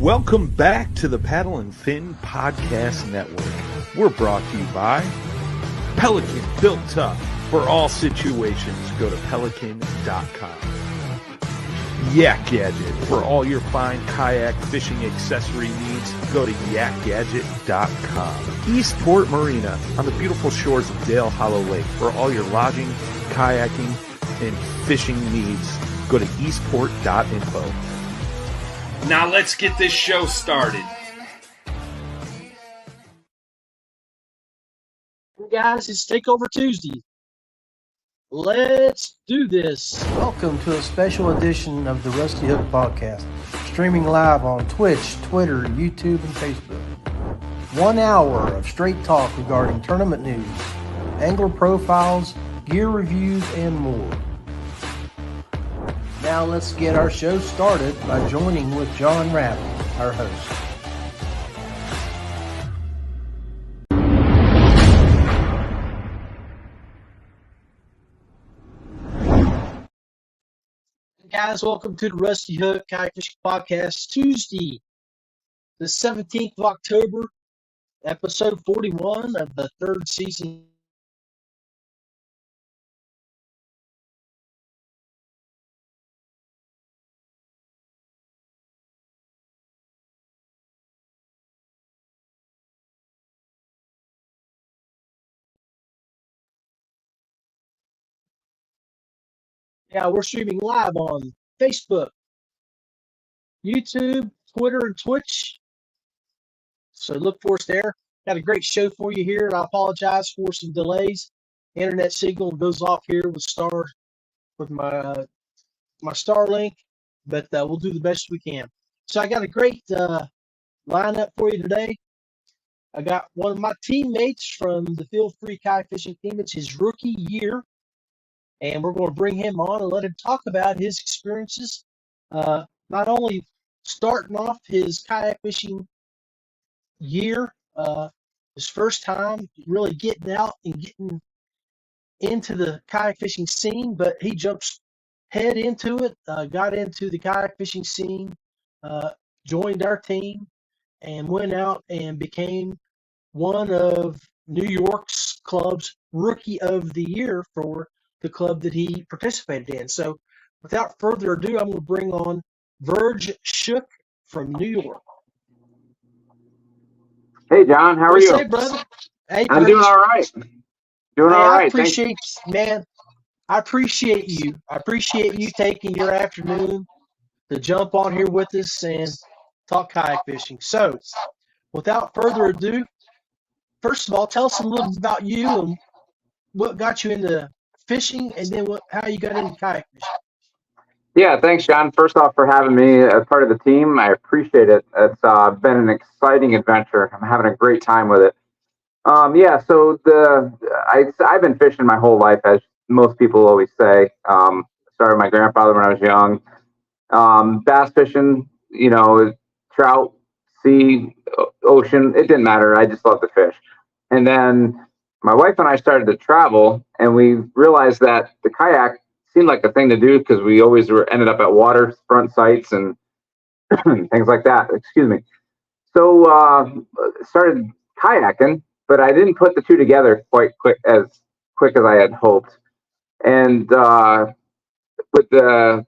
Welcome back to the Paddle and Fin Podcast Network. We're brought to you by Pelican, built tough for all situations. Go to pelican.com. Yak Gadget, for all your fine kayak fishing accessory needs. Go to yakgadget.com. Eastport Marina, on the beautiful shores of Dale Hollow Lake, for all your lodging, kayaking, and fishing needs. Go to eastport.info. Now let's get this show started. Hey guys, it's Takeover Tuesday. Let's do this. Welcome to a special edition of the Rusty Hook Podcast, streaming live on Twitch, Twitter, YouTube, and Facebook. 1 hour of straight talk regarding tournament news, angler profiles, gear reviews, and more. Now let's get our show started by joining with John Rapp, our host. Guys, welcome to the Rusty Hook Kayak Fishing Podcast, Tuesday, the 17th of October, episode 41 of the third season. Yeah, we're streaming live on Facebook, YouTube, Twitter, and Twitch. So look for us there. Got a great show for you here, and I apologize for some delays. Internet signal goes off here with my Starlink, but we'll do the best we can. So I got a great lineup for you today. I got one of my teammates from the Field Free Kayak Fishing team. It's his rookie year. And we're going to bring him on and let him talk about his experiences, not only starting off his kayak fishing year, his first time really getting out and getting into the kayak fishing scene, but he jumps head into it, got into the kayak fishing scene, joined our team, and went out and became one of New York's club's Rookie of the Year for the club that he participated in. So without further ado, I'm going to bring on Virg from New York. Hey, John, how are you? Hey, brother. Hey, I'm doing all right. I appreciate you. I appreciate you taking your afternoon to jump on here with us and talk kayak fishing. So without further ado, first of all, tell us a little bit about you and what got you into fishing, and then how you got into kayak fishing. Yeah, thanks, John. First off, for having me as part of the team. I appreciate it. It's been an exciting adventure. I'm having a great time with it. So I've been fishing my whole life, as most people always say. Started with my grandfather when I was young. Bass fishing, trout, sea, ocean, it didn't matter. I just loved to fish. And then my wife and I started to travel, and we realized that the kayak seemed like the thing to do because we always ended up at waterfront sites and things like that. Excuse me. So started kayaking, but I didn't put the two together quite quick as I had hoped. And with the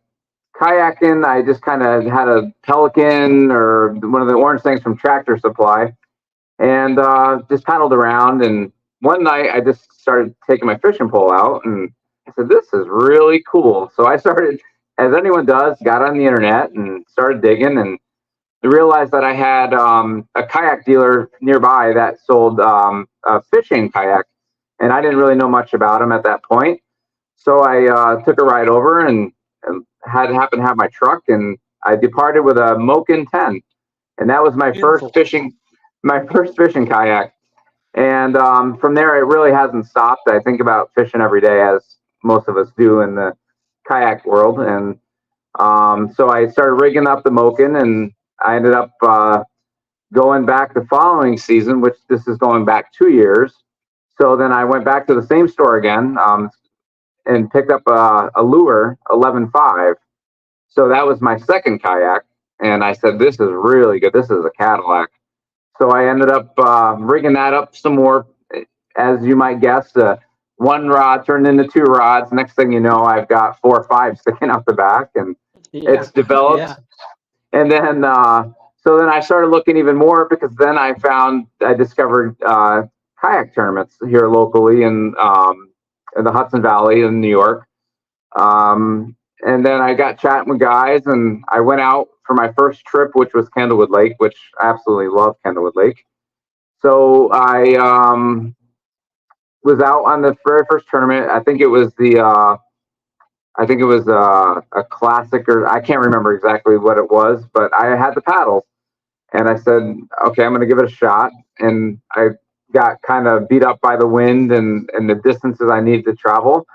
kayaking, I just kind of had a Pelican or one of the orange things from Tractor Supply, and just paddled around. And one night I just started taking my fishing pole out, and I said, this is really cool. So I started, as anyone does, got on the internet and started digging, and realized that I had a kayak dealer nearby that sold a fishing kayak, and I didn't really know much about them at that point. So I took a ride over and happened to have my truck, and I departed with a Moken 10, and that was my first fishing kayak. And from there, it really hasn't stopped. I think about fishing every day, as most of us do in the kayak world. And so I started rigging up the Moken, and I ended up going back the following season, which this is going back 2 years. So then I went back to the same store again and picked up a lure, 11.5. So that was my second kayak. And I said, this is really good. This is a Cadillac. So I ended up rigging that up some more. As you might guess, one rod turned into two rods. Next thing you know, I've got 4 or 5 sticking out the back, and it's developed. Yeah. And then, so then I started looking even more, because then I discovered kayak tournaments here locally in the Hudson Valley in New York. And then I got chatting with guys, and I went out for my first trip, which was Candlewood Lake, which I absolutely love Candlewood Lake. So I was out on the very first tournament. I think it was a classic, or I can't remember exactly what it was, but I had the paddles, and I said, okay, I'm going to give it a shot. And I got kind of beat up by the wind and the distances I needed to travel.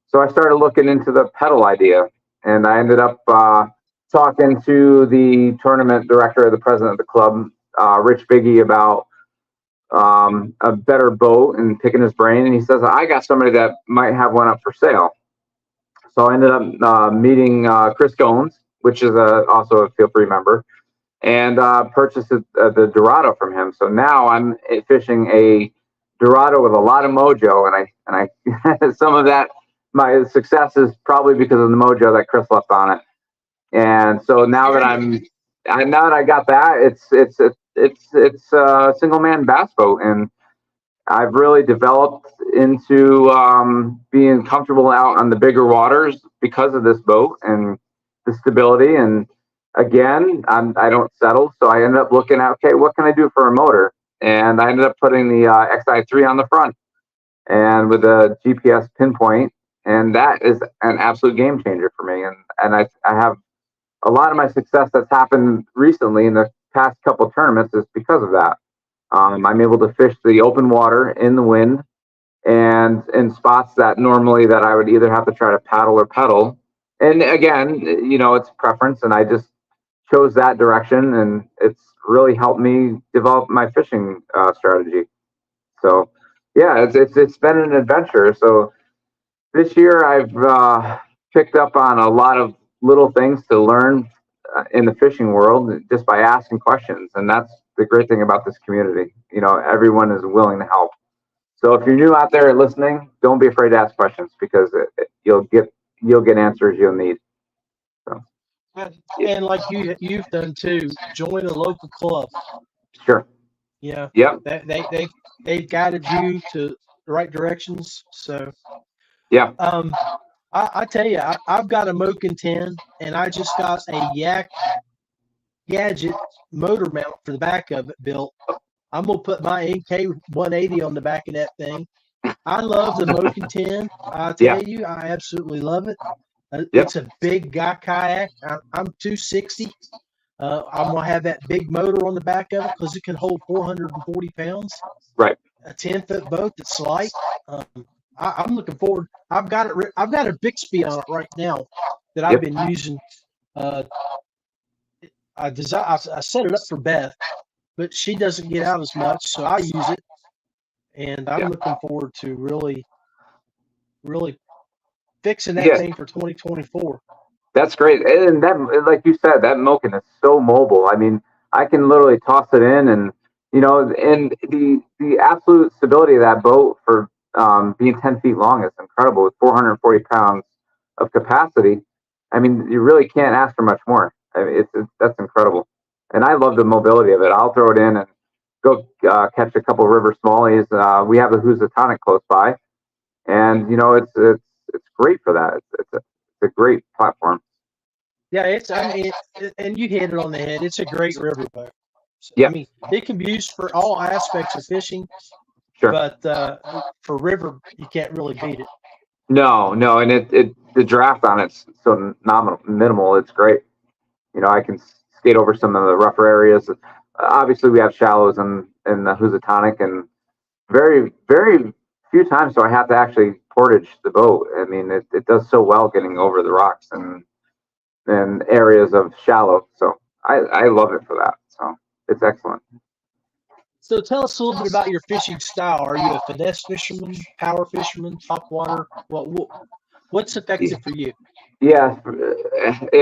So I started looking into the pedal idea, and I ended up talking to the tournament director, the president of the club, Rich Biggie, about a better boat, and picking his brain. And he says, I got somebody that might have one up for sale. So I ended up meeting Chris Goins, which is also a Feel Free member, and purchased the Dorado from him. So now I'm fishing a Dorado with a lot of mojo, and I some of that, my success is probably because of the mojo that Chris left on it. And so now that I got that, it's a single man bass boat, and I've really developed into being comfortable out on the bigger waters because of this boat and the stability. And again, I don't settle, so I ended up looking at, okay, what can I do for a motor? And I ended up putting the XI3 on the front, and with a GPS pinpoint, and that is an absolute game changer for me. And I have a lot of my success that's happened recently in the past couple tournaments is because of that. I'm able to fish the open water in the wind, and in spots that normally that I would either have to try to paddle or pedal. And again, it's preference, and I just chose that direction, and it's really helped me develop my fishing strategy. So yeah, it's been an adventure. So this year I've picked up on a lot of little things to learn in the fishing world just by asking questions, and that's the great thing about this community. Everyone is willing to help. So if you're new out there listening, don't be afraid to ask questions, because you'll get answers you'll need. So, and like you've done too, join a local club. Sure. Yeah. Yep. They guided you to the right directions. So yeah. I tell you, I've got a Moken 10, and I just got a Yak Gadget motor mount for the back of it built. I'm going to put my NK 180 on the back of that thing. I love the Moken 10. I tell you, I absolutely love it. It's a big guy kayak. I'm 260. I'm going to have that big motor on the back of it because it can hold 440 pounds. Right. A 10-foot boat that's light. I'm looking forward. I've got a Bixby on it right now that I've been using. I set it up for Beth, but she doesn't get out as much, so I use it. And I'm looking forward to really, really fixing that thing for 2024. That's great. And that, like you said, that Moken is so mobile. I mean, I can literally toss it in, and and the absolute stability of that boat for being 10 feet long is incredible, with 440 pounds of capacity. I mean, you really can't ask for much more. I mean, that's incredible. And I love the mobility of it. I'll throw it in and go catch a couple river smallies. We have the Hudson close by, and it's great for that. It's a great platform. Yeah, and you hit it on the head. It's a great river boat. So, yeah. I mean, it can be used for all aspects of fishing. Sure. But for river, you can't really beat it. No, and the draft on it's so minimal. It's great. I can skate over some of the rougher areas. Obviously, we have shallows in the Hudson, and very, very few times do I have to actually portage the boat. I mean, it does so well getting over the rocks and areas of shallow. So I love it for that. So it's excellent. So tell us a little bit about your fishing style. Are you a finesse fisherman, power fisherman, top water? What's effective for you? Yeah,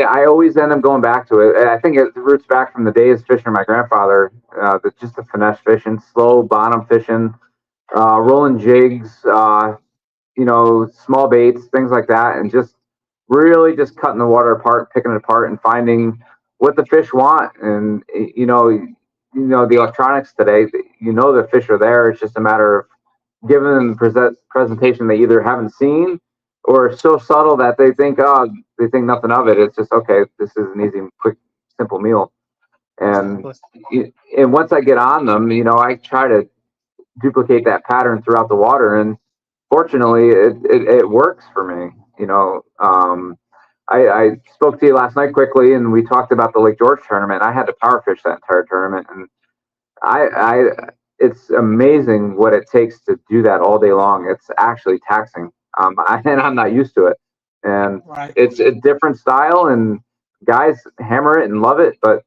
I always end up going back to it. I think it roots back from the days fishing my grandfather. Just the finesse fishing, slow bottom fishing, rolling jigs, small baits, things like that, and just really just cutting the water apart, picking it apart, and finding what the fish want. And the electronics today, the fish are there. It's just a matter of giving them presentation they either haven't seen or so subtle that they think nothing of it. It's just, okay, this is an easy, quick, simple meal. And and once I get on them, I try to duplicate that pattern throughout the water, and fortunately it works for me. I spoke to you last night quickly, and we talked about the Lake George tournament. I had to power fish that entire tournament, and I it's amazing what it takes to do that all day long. It's actually taxing, and I'm not used to it. And Right. it's a different style, and guys hammer it and love it. But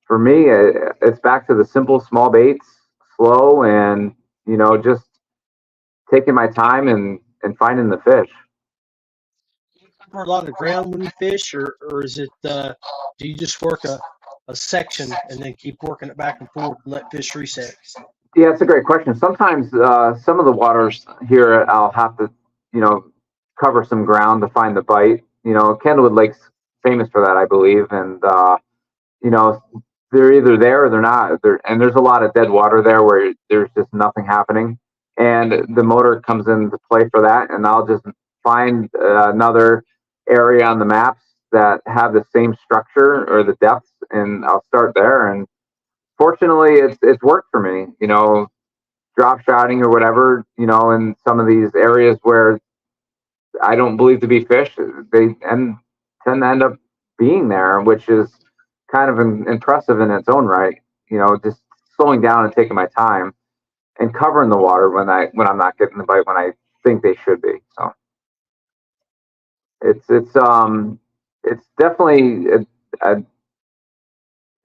for me, it's back to the simple small baits, slow, and just taking my time and finding the fish. Cover a lot of ground when you fish, or is it do you just work a section and then keep working it back and forth and let fish reset? Yeah, it's a great question. Sometimes some of the waters here, I'll have to, cover some ground to find the bite. Candlewood Lake's famous for that, I believe. And, they're either there or they're not. And there's a lot of dead water there where there's just nothing happening. And the motor comes into play for that. And I'll just find another area on the maps that have the same structure or the depths, and I'll start there. And fortunately, it's worked for me. Drop shotting or whatever. In some of these areas where I don't believe to be fish, they tend to end up being there, which is kind of impressive in its own right. Just slowing down and taking my time and covering the water when I'm not getting the bite when I think they should be. So it's definitely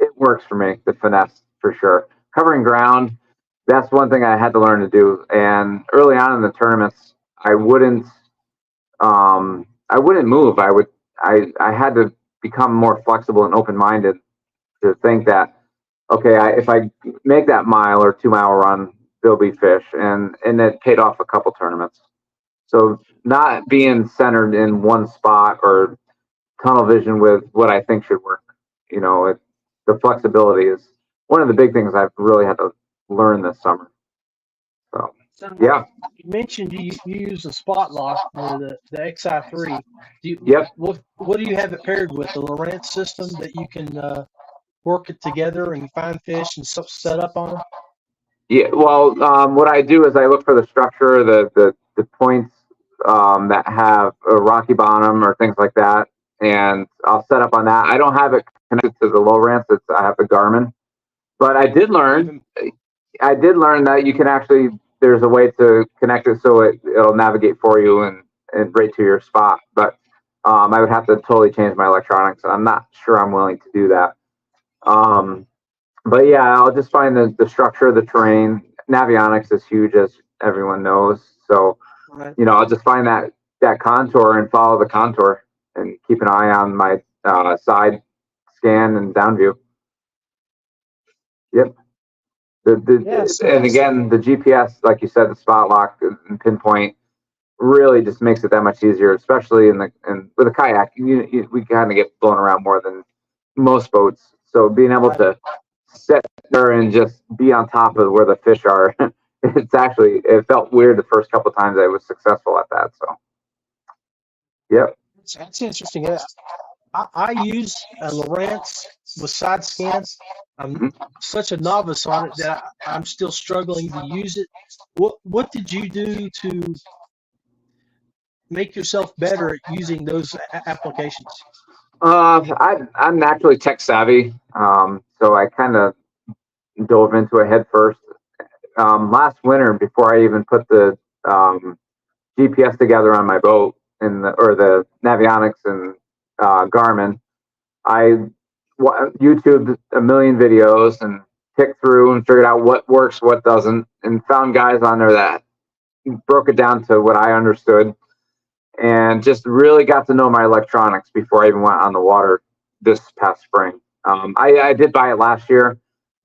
it works for me, the finesse, for sure. Covering ground, that's one thing I had to learn to do. And early on in the tournaments, I wouldn't move. I had to become more flexible and open-minded to think that, okay, if I make that mile or 2 mile run, there'll be fish. And it paid off a couple tournaments. So not being centered in one spot or tunnel vision with what I think should work. The flexibility is one of the big things I've really had to learn this summer. So, yeah. You mentioned you use a spot lock for the XI3. Yep. What do you have it paired with? The Lowrance system that you can work it together and find fish and set up on them? Yeah. Well, what I do is I look for the structure, the points that have a rocky bottom or things like that, and I'll set up on that. I don't have it connected to the Lowrance. I have the Garmin, but I did learn that you can actually, there's a way to connect it so it'll navigate for you and right to your spot. But I would have to totally change my electronics. I'm not sure I'm willing to do that. But yeah, I'll just find the structure of the terrain. Navionics is huge, as everyone knows. So, Right. I'll just find that contour and follow the contour and keep an eye on my side scan and down view. Yep. And again, the GPS, like you said, the spot lock and pinpoint really just makes it that much easier, especially with a kayak. We kind of get blown around more than most boats. So being able to sit there and just be on top of where the fish are, it felt weird the first couple of times I was successful at that. So, yep. That's interesting. I use a Lowrance with side scans. I'm such a novice on it that I'm still struggling to use it. What did you do to make yourself better at using those applications? I'm naturally tech savvy, so I kind of dove into it head first. Last winter, before I even put the GPS together on my boat or the Navionics and Garmin, I YouTubed a million videos and picked through and figured out what works, what doesn't, and found guys on there that broke it down to what I understood. and just really got to know my electronics before I even went on the water this past spring. I did buy it last year,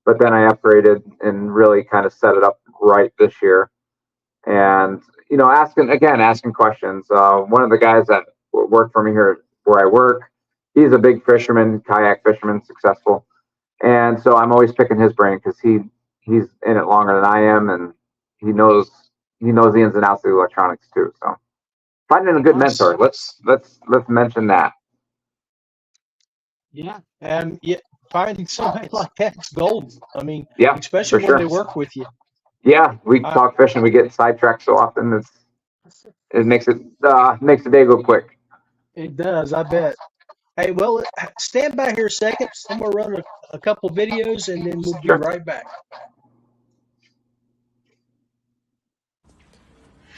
but then I upgraded and really kind of set it up right this year. And, asking questions. One of the guys that worked for me here where I work, he's a big fisherman, kayak fisherman, successful. And so I'm always picking his brain because he's in it longer than I am, and he knows the ins and outs of the electronics too. So finding a good mentor. Let's mention that. Yeah, and finding somebody like that's gold. I mean, Yeah, especially for when sure. they work with you. Yeah, we talk fishing. We get sidetracked so often. It makes the day go quick. It does, I bet. Hey, well, stand by here a second. I'm gonna run a couple videos, and then we'll be Sure. right back.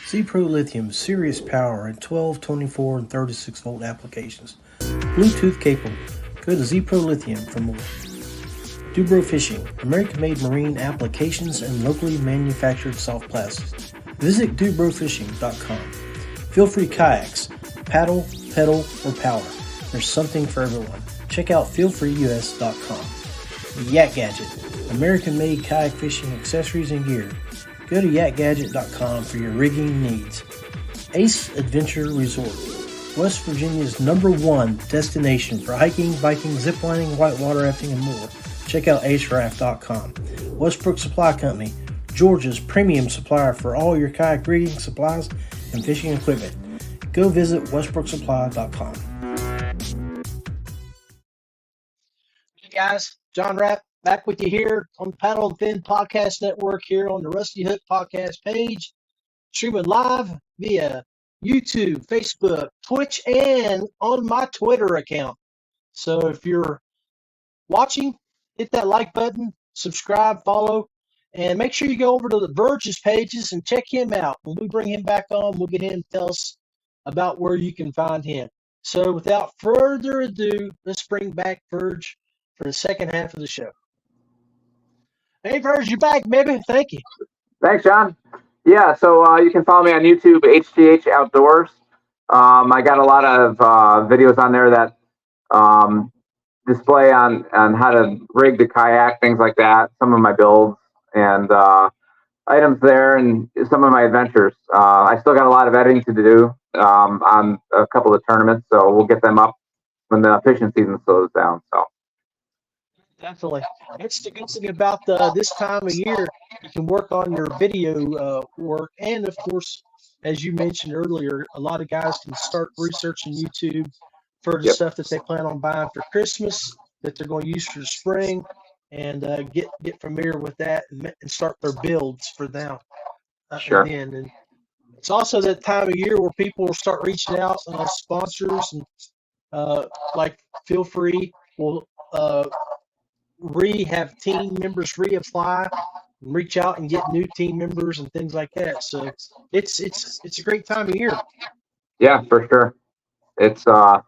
Z-Pro Lithium serious power in 12, 24, and 36 volt applications. Bluetooth capable. Go to Z-Pro Lithium for more. Dubro Fishing, American-made marine applications and locally manufactured soft plastics. Visit dubrofishing.com. Feel free kayaks, paddle, pedal, or power. There's something for everyone. Check out feelfreeus.com. Yak Gadget, American-made kayak fishing accessories and gear. Go to yakgadget.com for your rigging needs. Ace Adventure Resort, West Virginia's #1 destination for hiking, biking, ziplining, whitewater rafting, and more. Check out aceraft.com. Westbrook Supply Company, Georgia's premium supplier for all your kayak rigging supplies and fishing equipment. Go visit westbrooksupply.com. Hey guys, John Rapp back with you here on the Paddle and Fin Podcast Network here on the Rusty Hook Podcast page, streaming live via YouTube, Facebook, Twitch, and on my Twitter account. So if you're watching, hit that like button, subscribe, follow, and make sure you go over to the Virg's pages and check him out. When we bring him back on, we'll get him to tell us about where you can find him. So without further ado, let's bring back Virg for the second half of the show. Hey, Virg, you're back, baby. Thank you. Thanks, John. Yeah, so you can follow me on YouTube, HGH Outdoors. I got a lot of videos on there that display on how to rig the kayak, things like that, some of my builds and items there, and some of my adventures. I still got a lot of editing to do on a couple of tournaments, so we'll get them up when the fishing season slows down. So Definitely. It's the good thing about this time of year. You can work on your video work. And, of course, as you mentioned earlier, a lot of guys can start researching YouTube for the stuff that they plan on buying for Christmas, that they're going to use for the spring, and get familiar with that and start their builds for them. Sure. And it's also that time of year where people will start reaching out, sponsors, and like Feel Free will have team members reapply and reach out and get new team members and things like that. So it's a great time of year. Yeah, for sure. It's like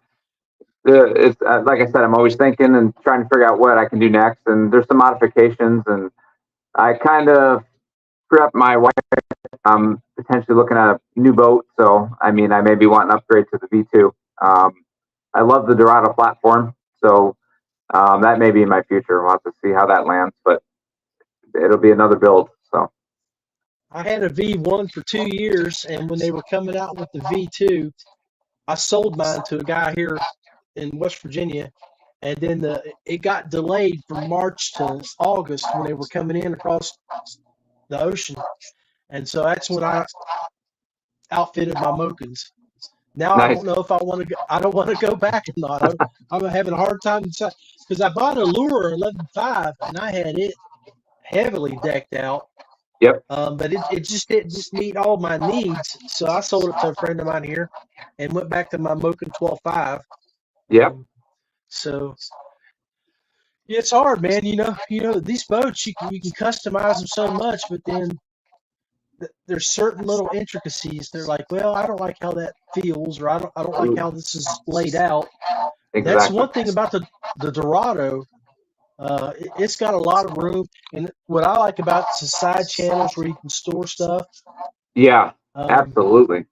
I said, I'm always thinking and trying to figure out what I can do next. And there's some modifications, and I kind of screwed up my wife. I'm potentially looking at a new boat, so I may be wanting to upgrade to the V2. I love the Dorado platform, so that may be in my future. We'll have to see how that lands, but it'll be another build. So I had a V1 for 2 years, and when they were coming out with the V2, I sold mine to a guy here in West Virginia, and then it got delayed from March to August when they were coming in across the ocean, and so that's when I outfitted my Mokins. Now nice. I don't know if I want to go. I don't want to go back or not. I'm having a hard time because I bought a lure 11.5 and I had it heavily decked out. Yep. But it just didn't meet all my needs, so I sold it to a friend of mine here and went back to my Mokin 12.5. Yep. So yeah, it's hard, man. You know these boats you can customize them so much, but then there's certain little intricacies. They're like, well, I don't like how that feels, or I don't like how this is laid out. Exactly. That's one thing about the Dorado. It's got a lot of room, and what I like about it's the side channels where you can store stuff. Yeah, absolutely.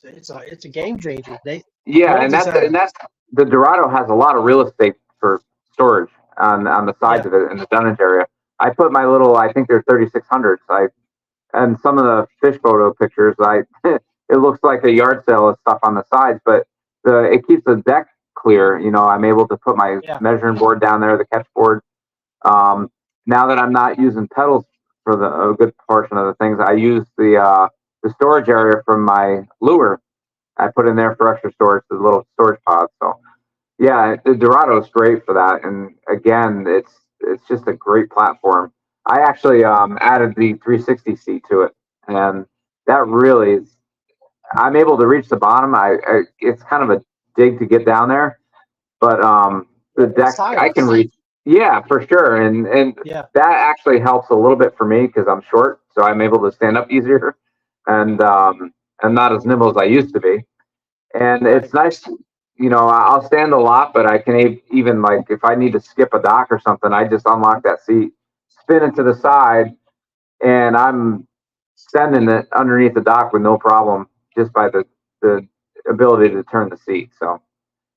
it's a game changer. Yeah, Well and designed. that's the Dorado has a lot of real estate for storage on the sides Yeah. of it in the dunnage area. I put my little, I think they're 3600s. And some of the fish photo pictures, it looks like a yard sale of stuff on the sides, but it keeps the deck clear. I'm able to put my Yeah. measuring board down there, the catch board. Now that I'm not using pedals for a good portion of the things, I use the storage area from my lure. I put in there for extra storage, the little storage pod. So yeah, the Dorado is great for that. And again, it's just a great platform. I actually added the 360 seat to it, and that really is. I'm able to reach the bottom. It's kind of a dig to get down there, but the deck I can reach. Yeah, for sure, and Yeah. that actually helps a little bit for me because I'm short, so I'm able to stand up easier, and I'm not as nimble as I used to be. And it's nice, I'll stand a lot, but I can even, like, if I need to skip a dock or something, I just unlock that seat, spin it to the side, and I'm sending it underneath the dock with no problem, just by the ability to turn the seat. So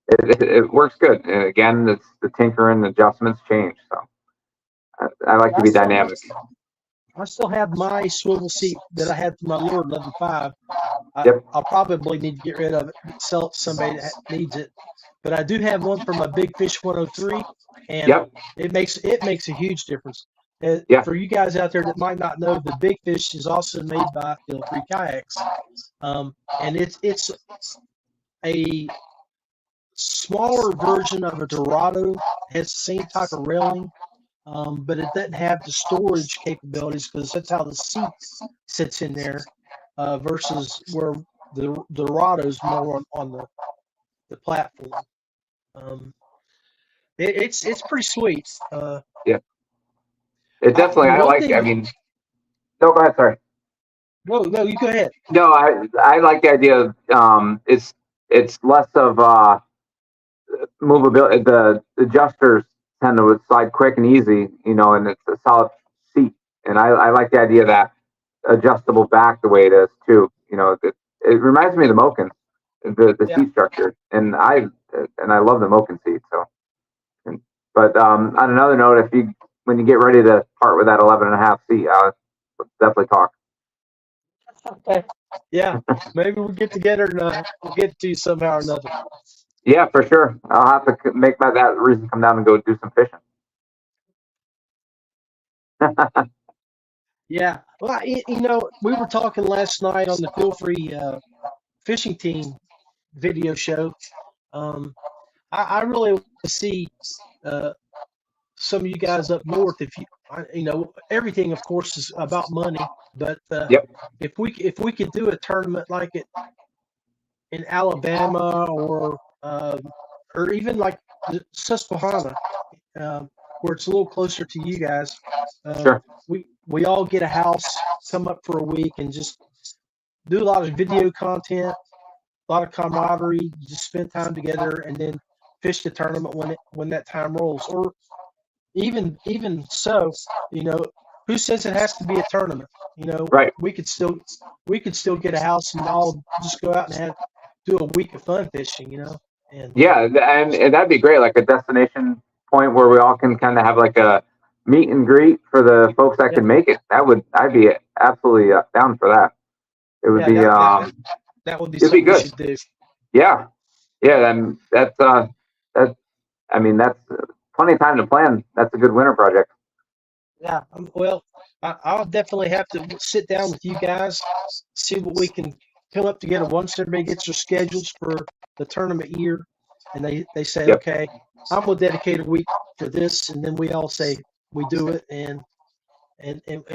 it works good. And again, it's the tinkering adjustments change. So I like to be dynamic. I still have my swivel seat that I had for my lure 11.5. Yep. I'll probably need to get rid of it, sell it to somebody that needs it. But I do have one for my Big Fish 103, and Yep. it makes a huge difference. Yeah. For you guys out there that might not know, the Big Fish is also made by Feel Free Kayaks, and it's a smaller version of a Dorado. It has the same type of railing, but it doesn't have the storage capabilities because that's how the seat sits in there, versus where the Dorado's more on the platform. It's pretty sweet. Yeah. It definitely. No, go ahead. Sorry. No, you go ahead. No, I like the idea of it's less of movability. The adjusters tend to slide quick and easy, and it's a solid seat. And I like the idea of that adjustable back the way it is too. It reminds me of the Moken, the seat structure, and I love the Moken seat. So, but on another note, when you get ready to part with that 11.5 seat, let's definitely talk. Okay. Yeah, maybe we'll get together and we'll get to you somehow or another. Yeah, for sure. I'll have to make that reason come down and go do some fishing. Yeah. Well, we were talking last night on the Feel Free fishing team video show. I really want to see some of you guys up north. Everything, of course, is about money. But if we could do a tournament like it in Alabama or even like Susquehanna, where it's a little closer to you guys, sure. We all get a house, come up for a week, and just do a lot of video content, a lot of camaraderie. Just spend time together, and then fish the tournament when that time rolls. Or even so, who says it has to be a tournament? Right. We could still get a house and all just go out and do a week of fun fishing. And that'd be great, like a destination point where we all can kind of have like a meet and greet for the folks that can make it. I'd be absolutely down for that. It would be that would be something good. We should do. Yeah. And that's plenty of time to plan. That's a good winter project. Yeah, well, I'll definitely have to sit down with you guys, see what we can come up together once everybody gets their schedules for the tournament year, and they say, okay, I'm going to dedicate a week for this, and then we all say we do it, and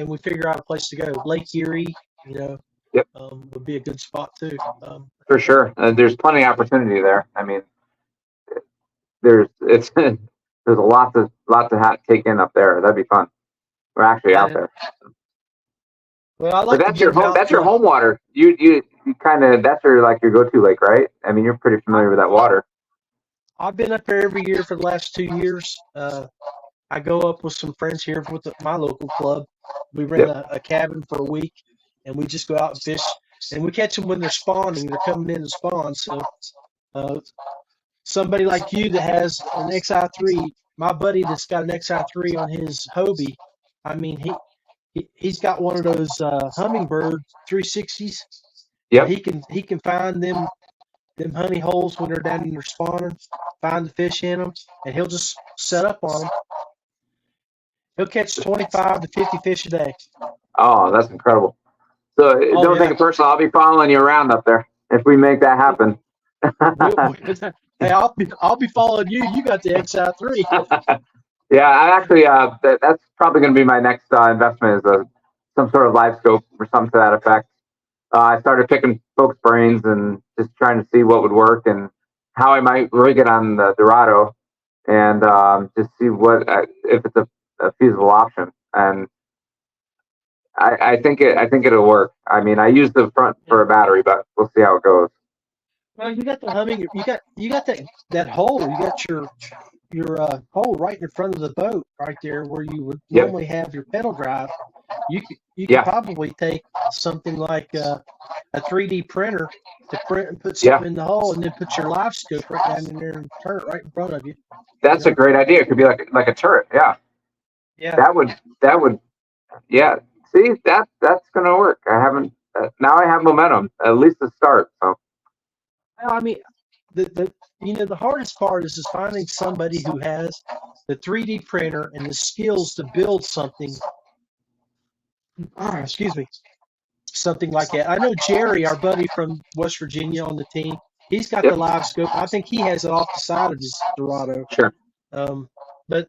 we figure out a place to go. Lake Erie, would be a good spot too. For sure, there's plenty of opportunity there. I mean, there's a lot to take in up there. That'd be fun. We're actually out there. Well, I like but that's your home water. You kind of, that's your go-to lake, right? I mean, you're pretty familiar with that water. I've been up there every year for the last 2 years. I go up with some friends here with my local club. We rent a cabin for a week, and we just go out and fish. and we catch them when they're spawning. They're coming in to spawn. So somebody like you that has an XI3, my buddy that's got an XI3 on his Hobie, I mean, he's got one of those Hummingbird 360s. Yep. He can find them honey holes when they're down in their spawner, find the fish in them, and he'll just set up on them. He'll catch 25 to 50 fish a day. Oh, that's incredible. So don't take it personal. I'll be following you around up there if we make that happen. Hey, I'll be following you. You got the XI3. Yeah, I actually that's probably going to be my next investment is some sort of live scope or something to that effect. I started picking folks' brains and just trying to see what would work and how I might rig it on the Dorado and just see what if it's a feasible option. And I think it'll work. I mean, I use the front for a battery, but we'll see how it goes. Well, you got the you got that hole. You got your hole right in front of the boat, right there where you would normally have your pedal drive. You could probably take something like a 3D printer to print and put something in the hole, and then put your live scope right down in there and turn it right in front of you. That's a great idea. It could be like a turret. Yeah. Yeah. That would. Yeah. See, that's gonna work. I haven't. Now I have momentum. At least to start. So. I mean, the hardest part is finding somebody who has the 3D printer and the skills to build something. Excuse me, something like that. I know Jerry, our buddy from West Virginia on the team. He's got the live scope. I think he has it off the side of his Dorado. Sure. But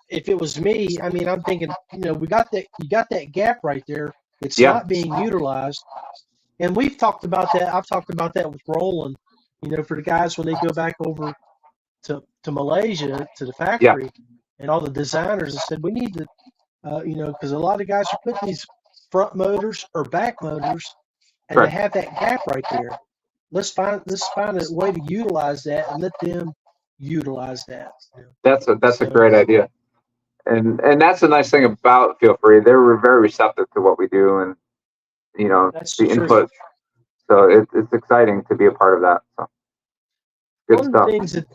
if it was me, I mean, I'm thinking, you got that gap right there. It's not being utilized. And we've talked about that. I've talked about that with Roland, for the guys when they go back over to Malaysia, to the factory, and all the designers. I said, we need to, because a lot of guys are putting these front motors or back motors, and they have that gap right there. Let's find a way to utilize that and let them utilize that. That's a great idea. And that's the nice thing about Feel Free. They were very receptive to what we do and, that's the true. input. So it's exciting to be a part of that. So good One stuff. of the things that,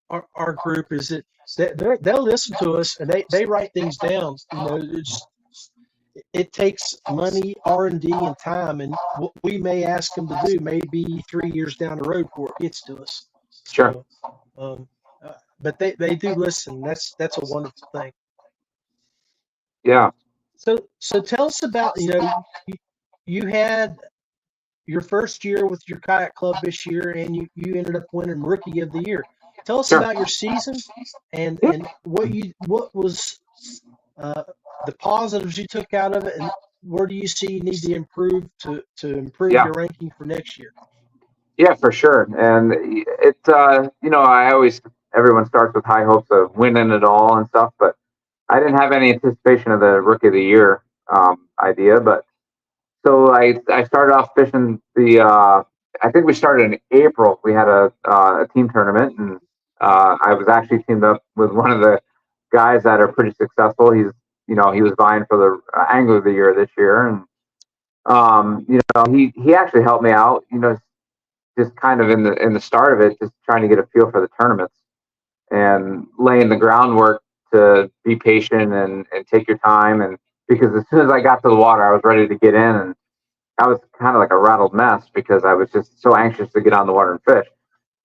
our group is that they'll listen to us and they write things down. It takes money, R&D, and time, and what we may ask them to do may be 3 years down the road before it gets to us. Sure. So, but they do listen. That's a wonderful thing. Yeah. So tell us about, you had your first year with your kayak club this year, and you ended up winning Rookie of the Year. Tell us about your season and what was the positives you took out of it, and where do you see you need to improve to improve your ranking for next year? Yeah, for sure. And everyone starts with high hopes of winning it all and stuff, but I didn't have any anticipation of the Rookie of the Year idea. But so I started off fishing I think we started in April. We had a team tournament, and I was actually teamed up with one of the guys that are pretty successful. He was vying for the Angler of the Year this year, and he actually helped me out. Just kind of in the start of it, just trying to get a feel for the tournaments and laying the groundwork to be patient and take your time. And because as soon as I got to the water, I was ready to get in, and I was kind of like a rattled mess because I was just so anxious to get on the water and fish.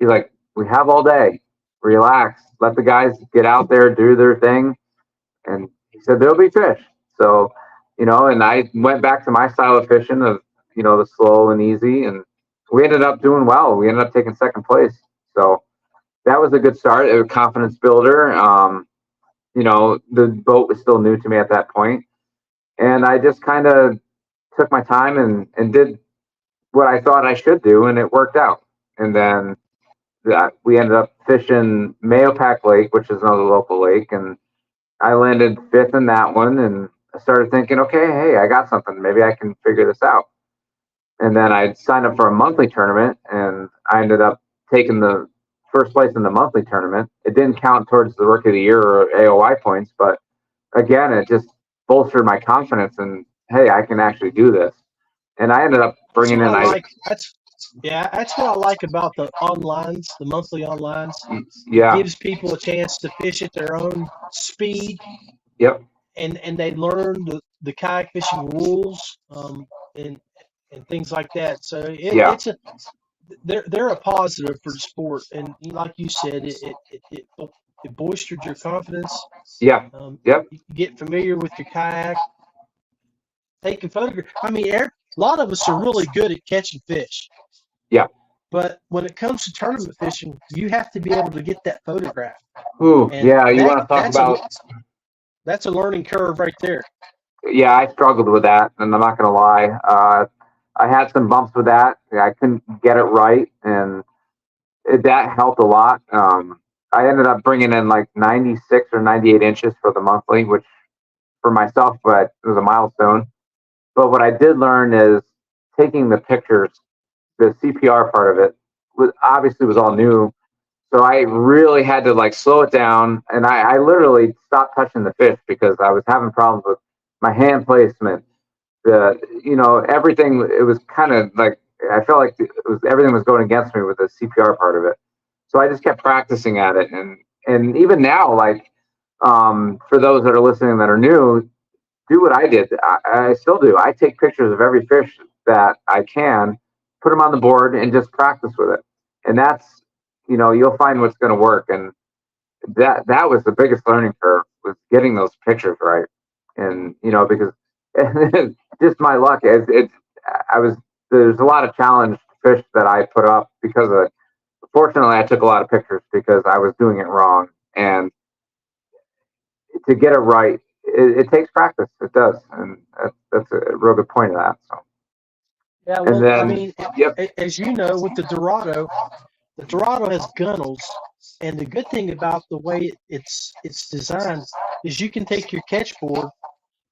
He's like, we have all day, relax, let the guys get out there, do their thing. And he said, there'll be fish. So, and I went back to my style of fishing of, the slow and easy, and we ended up doing well. We ended up taking second place. So that was a good start. It was a confidence builder. The boat was still new to me at that point. And I just kind of took my time and did what I thought I should do, and it worked out. And then we ended up fishing Mahopac Lake, which is another local lake, and I landed 5th in that one, and I started thinking, okay, hey, I got something. Maybe I can figure this out. And then I signed up for a monthly tournament, and I ended up taking the first place in the monthly tournament. It didn't count towards the Rookie of the Year or AOI points, but again, it just bolstered my confidence and, hey, I can actually do this. And I ended up bringing in, that's what I like about the onlines, the monthly onlines. It yeah, gives people a chance to fish at their own speed, yep, and they learn the kayak fishing rules, and things like that. So yeah, they're a positive for the sport, and like you said, it bolstered your confidence. yeah, yep, You get familiar with your kayak, taking photographs. I mean, a lot of us are really good at catching fish, yeah. but when it comes to tournament fishing, you have to be able to get that photograph, Ooh, and yeah. You want to talk about? that's a learning curve right there. Yeah, I struggled with that, and I'm not going to lie. I had some bumps with that. I couldn't get it right, and that helped a lot. I ended up bringing in like 96 or 98 inches for the monthly, which for myself, but it was a milestone. But what I did learn is taking the pictures. The CPR part of it was all new, so I really had to like slow it down, and I literally stopped touching the fish because I was having problems with my hand placement. Everything. It was kind of like I felt like everything was going against me with the CPR part of it. So I just kept practicing at it, and even now, like for those that are listening that are new, do what I did. I still do. I take pictures of every fish that I can, put them on the board, and just practice with it. And that's, you'll find what's going to work. And that was the biggest learning curve, was getting those pictures right. And because just my luck is there's a lot of challenged fish that I put up because of it. Fortunately, I took a lot of pictures because I was doing it wrong, and to get it right, it takes practice. It does, and that's a real good point of that. So, Yeah, and well, then, I mean, yep, as you know, with the Dorado has gunnels, and the good thing about the way it's designed is you can take your catch board,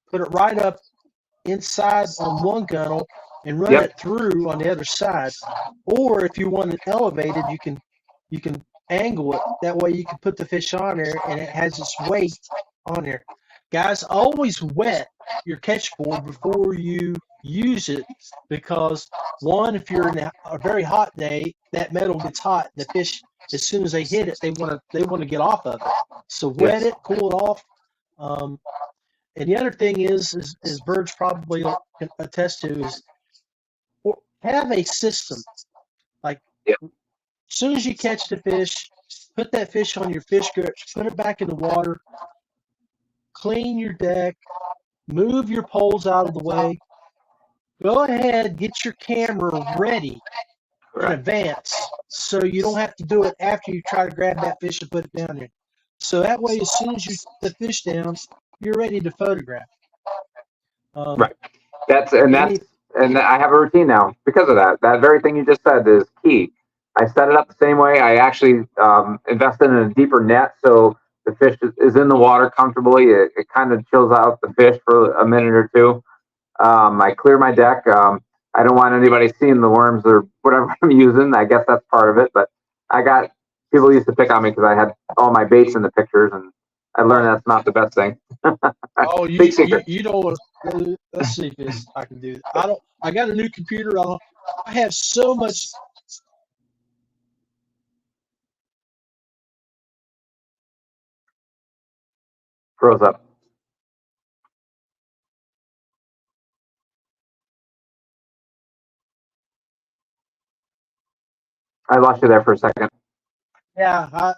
put it right up inside on one gunnel, and run yep, it through on the other side. Or if you want it elevated, you can angle it. That way you can put the fish on there, and it has its weight on there. Guys, always wet your catch board before you use it, because one, if you're in a very hot day, that metal gets hot. The fish, as soon as they hit it, they want to get off of it. So wet it, cool it off. And the other thing is Virg probably can attest to, is have a system. Like, yep, as soon as you catch the fish, put that fish on your fish grips, put it back in the water, clean your deck, move your poles out of the way. Go ahead, get your camera ready in advance, so you don't have to do it after you try to grab that fish and put it down there. So that way, as soon as you put the fish down, you're ready to photograph. right. And I have a routine now because of that. That very thing you just said is key. I set it up the same way. I actually invested in a deeper net, so the fish is in the water comfortably. It kind of chills out the fish for a minute or two. I clear my deck. I don't want anybody seeing the worms or whatever I'm using. I guess that's part of it. But people used to pick on me because I had all my baits in the pictures, and I learned that's not the best thing. Oh, Big secret. you don't want to. Let's see if I can do it. I got a new computer. I have so much. Froze up. I lost you there for a second. Yeah,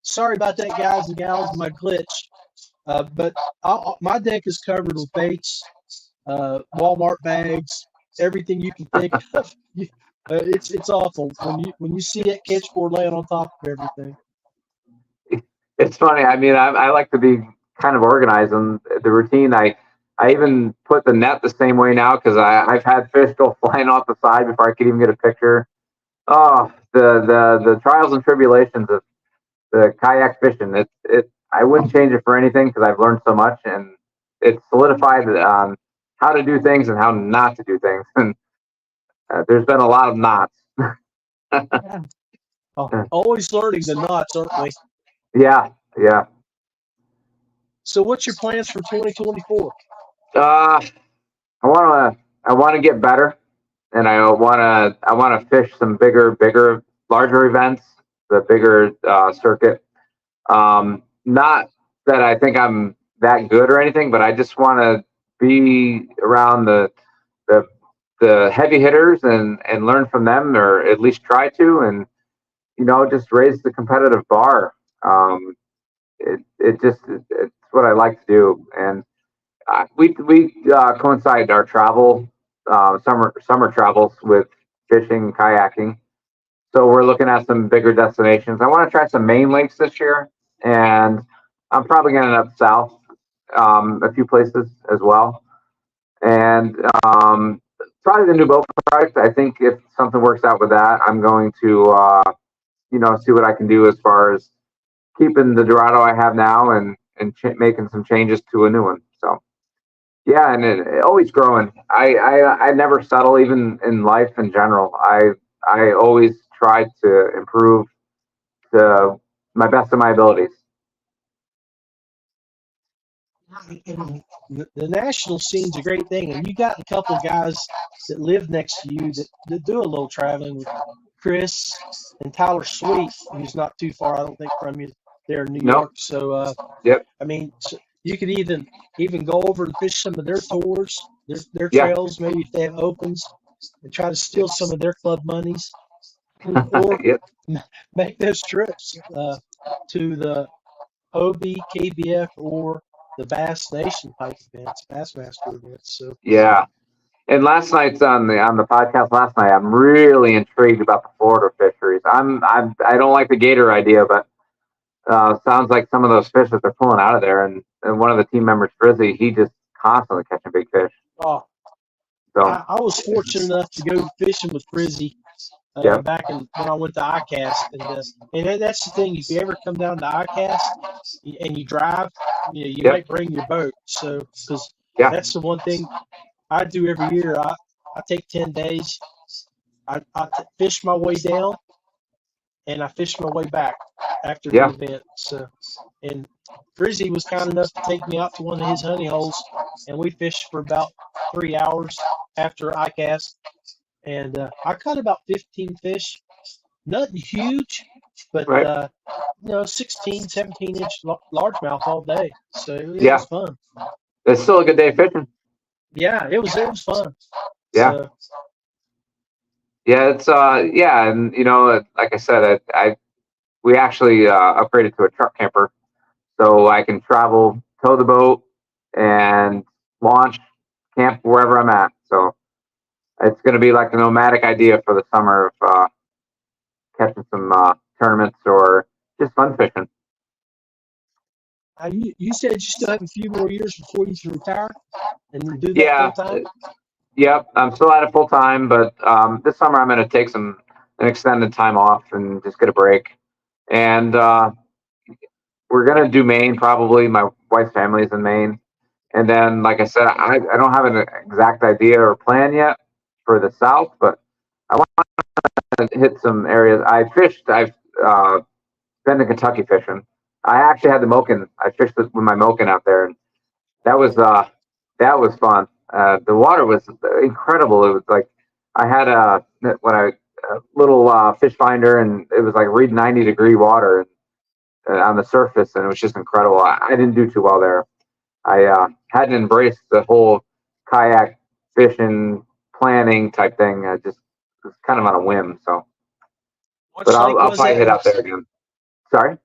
sorry about that, guys and gals. My glitch. But my deck is covered with baits, Walmart bags, everything you can think of. It's awful when you see that catch board laying on top of everything. It's funny. I mean, I like to be kind of organized in the routine. I even put the net the same way now because I've had fish go flying off the side before I could even get a picture. Oh, the trials and tribulations of the kayak fishing. I wouldn't change it for anything because I've learned so much, and it's solidified how to do things and how not to do things. And there's been a lot of knots. Always learning the knots, aren't we? Yeah. So, what's your plans for 2024? I want to get better. and I wanna fish some larger events, the bigger circuit. Not that I think I'm that good or anything, but I just want to be around the the heavy hitters and learn from them, or at least try to, and just raise the competitive bar. It's what I like to do, and we coincide our travel, summer travels with fishing, kayaking. So we're looking at some bigger destinations. I want to try some main lakes this year, and I'm probably going to end up south, a few places as well. And probably the new boat project. I think if something works out with that, I'm going to see what I can do as far as keeping the Dorado I have now and making some changes to a new one. So yeah, and it always growing. I never settle, even in life in general. I always try to improve to my best of my abilities. The national scene's a great thing, and you got a couple of guys that live next to you that do a little traveling with Chris and Tyler Sweet, who's not too far, I don't think, from you there in New York. So, yep. I mean, so you could even go over and fish some of their tours, their Yeah. trails, maybe if they have opens, and try to steal some of their club monies, or Yep. make those trips to the OB, KBF, or the Bass Nation type events, Bassmaster events. So Yeah. And last night's on the podcast last night, I'm really intrigued about the Florida fisheries. I don't like the gator idea, but sounds like some of those fish that they're pulling out of there, and one of the team members, Frizzy, he just constantly catching big fish. Oh, So I was fortunate enough to go fishing with Frizzy Yeah. back when I went to ICAST, and that's the thing. If you ever come down to ICAST and you drive, you Yep. might bring your boat. So because Yeah. that's the one thing I do every year. I take 10 days. I fish my way down, and I fish my way back after Yeah. the event. So, and Frizzy was kind enough to take me out to one of his honey holes, and we fished for about 3 hours after ICAST. And I caught about 15 fish. Nothing huge, but Right. 16, 17-inch largemouth all day. So it Yeah. was fun. It's still a good day fishing. Yeah, it was fun. Yeah. So, Yeah, it's and like I said, we actually upgraded to a truck camper, so I can travel, tow the boat, and launch, camp wherever I'm at. So it's going to be like a nomadic idea for the summer of catching some tournaments or just fun fishing. you said you still have a few more years before you can retire and do that Yeah. full time? Yep, I'm still at it full time, but this summer I'm going to take an extended time off and just get a break. And we're going to do Maine probably. My wife's family is in Maine. And then, like I said, I don't have an exact idea or plan yet for the South, but I want to hit some areas. I've been to Kentucky fishing. I actually had the Moken. I fished with my Moken out there, and that was fun. The water was incredible. It was like I had a little fish finder, and it was like read 90-degree water on the surface, and it was just incredible. I didn't do too well there. I hadn't embraced the whole kayak fishing planning type thing. I just was kind of on a whim. So, Which but lake I'll was probably it? hit out there again. Sorry.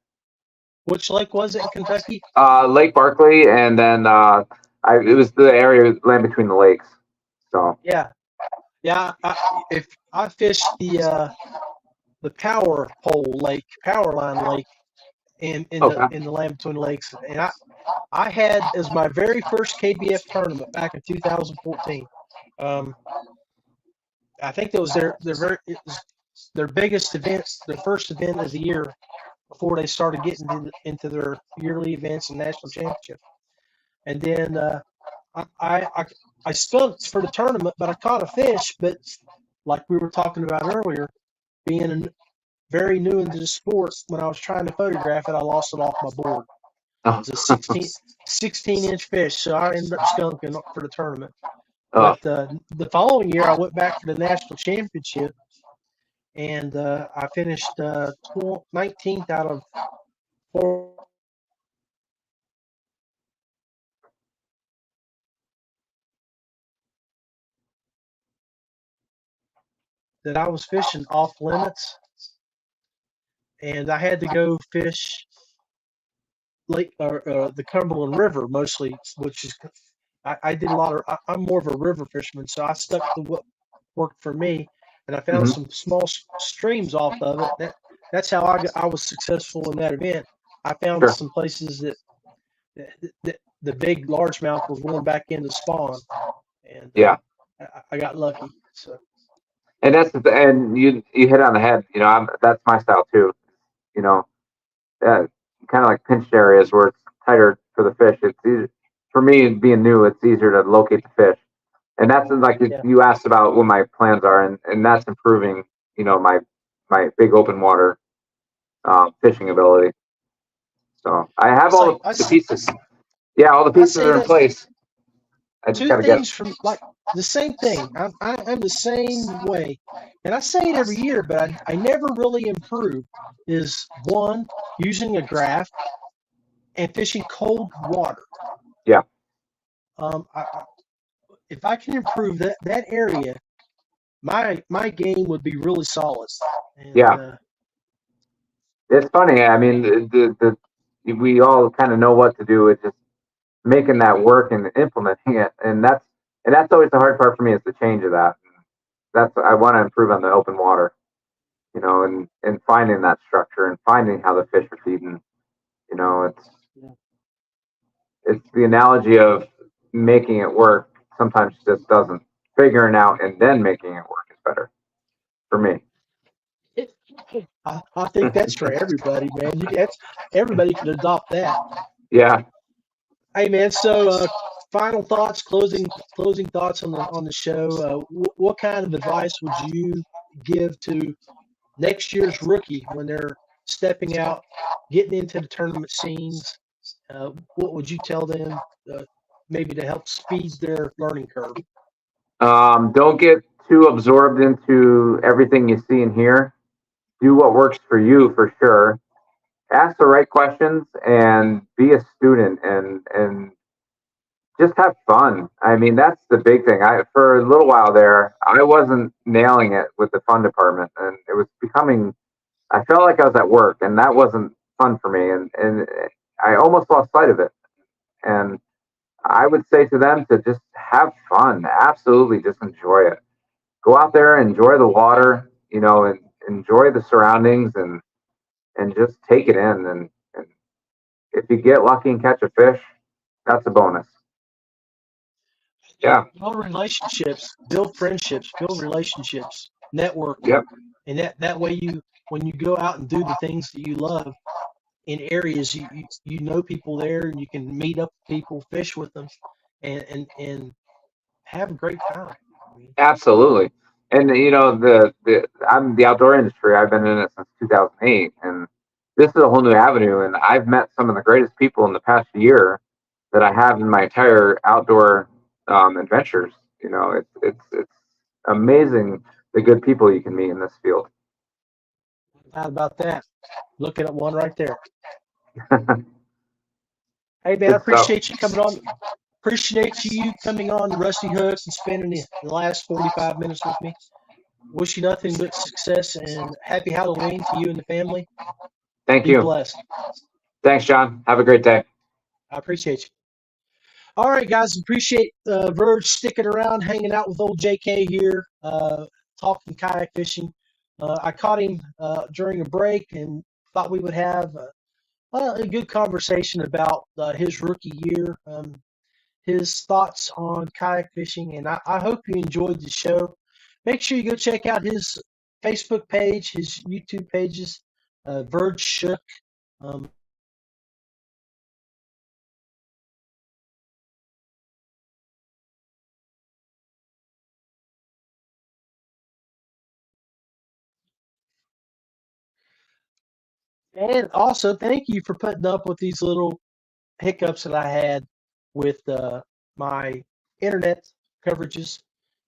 Which lake was it in Kentucky? Lake Barkley, and then it was the area land between the lakes. So Yeah. If I fished the power line lake in the land between the lakes, and I had as my very first KBF tournament back in 2014. I think it was their biggest event, their first event of the year before they started getting into their yearly events and national championship. And then I skunked for the tournament, but I caught a fish. But like we were talking about earlier, being very new into the sport, when I was trying to photograph it, I lost it off my board. It was a 16-inch fish, so I ended up skunking for the tournament. Oh, But the following year, I went back for the national championship, and I finished 19th out of 4 that I was fishing off limits, and I had to go fish Lake or the Cumberland River mostly, which is I did a lot of. I'm more of a river fisherman, so I stuck to what worked for me, and I found hmm some small streams off of it. That's how I was successful in that event. I found sure. some places that the big largemouth was going back in to spawn, and Yeah. I got lucky. So And and you hit on the head. That's my style too. You know, kind of like pinched areas where it's tighter for the fish. It's easy, for me being new. It's easier to locate the fish, and that's like yeah, you asked about what my plans are, and that's improving. My big open water fishing ability. So I have it's like all the pieces. Yeah, all the I pieces say are in that place. I just two got to get. things from like the same thing. I'm the same way, and I say it every year, but I never really improve. Is one using a graph and fishing cold water. Yeah, If I can improve that area, my game would be really solid. And yeah. It's funny. I mean, we all kind of know what to do. It's just making that work and implementing it, and that's always the hard part for me is the change of that. That's I want to improve on the open water, and finding that structure and finding how the fish are feeding. It's yeah, it's the analogy of making it work. Sometimes just doesn't. Figuring out and then making it work is better for me. it, I think that's for everybody, man. Everybody can adopt that. Yeah. Hey, man. So, final thoughts, closing thoughts on the show. What kind of advice would you give to next year's rookie when they're stepping out, getting into the tournament scenes? What would you tell them, maybe to help speed their learning curve? Don't get too absorbed into everything you see and hear. Do what works for you for sure. Ask the right questions and be a student and just have fun. I mean, that's the big thing. For a little while there, I wasn't nailing it with the fun department, and it was becoming. I felt like I was at work, and that wasn't fun for me, and I almost lost sight of it. And I would say to them to just have fun. Absolutely, just enjoy it. Go out there, enjoy the water, and enjoy the surroundings, and just take it in. And if you get lucky and catch a fish, that's a bonus. Yeah. Build relationships, build friendships, build relationships, network, Yep. and that way when you go out and do the things that you love in areas you know people there, and you can meet up with people, fish with them, and have a great time. I mean, Absolutely. And the I'm the outdoor industry. I've been in it since 2008, and this is a whole new avenue. And I've met some of the greatest people in the past year that I have in my entire outdoor adventures. It's amazing the good people you can meet in this field. how about that? Looking at one right there. Hey, man, I Good stuff. appreciate you coming on. Appreciate you coming on Rusty Hooks and spending the last 45 minutes with me. Wish you nothing but success and happy Halloween to you and the family. Thank Be you. blessed. Thanks, John. Have a great day. I appreciate you. All right, guys. Appreciate Virg sticking around, hanging out with old JK here, talking kayak fishing. I caught him during a break and thought we would have a good conversation about his rookie year, his thoughts on kayak fishing, and I hope you enjoyed the show. Make sure you go check out his Facebook page, his YouTube pages, Virg Shook. Um, and also, thank you for putting up with these little hiccups that I had with my internet coverages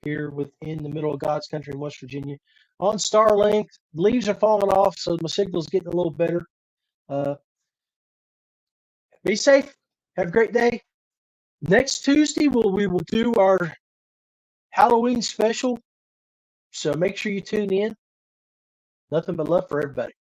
here within the middle of God's country in West Virginia. On Starlink, leaves are falling off, so my signal's getting a little better. Be safe. Have a great day. Next Tuesday, we will do our Halloween special, so make sure you tune in. Nothing but love for everybody.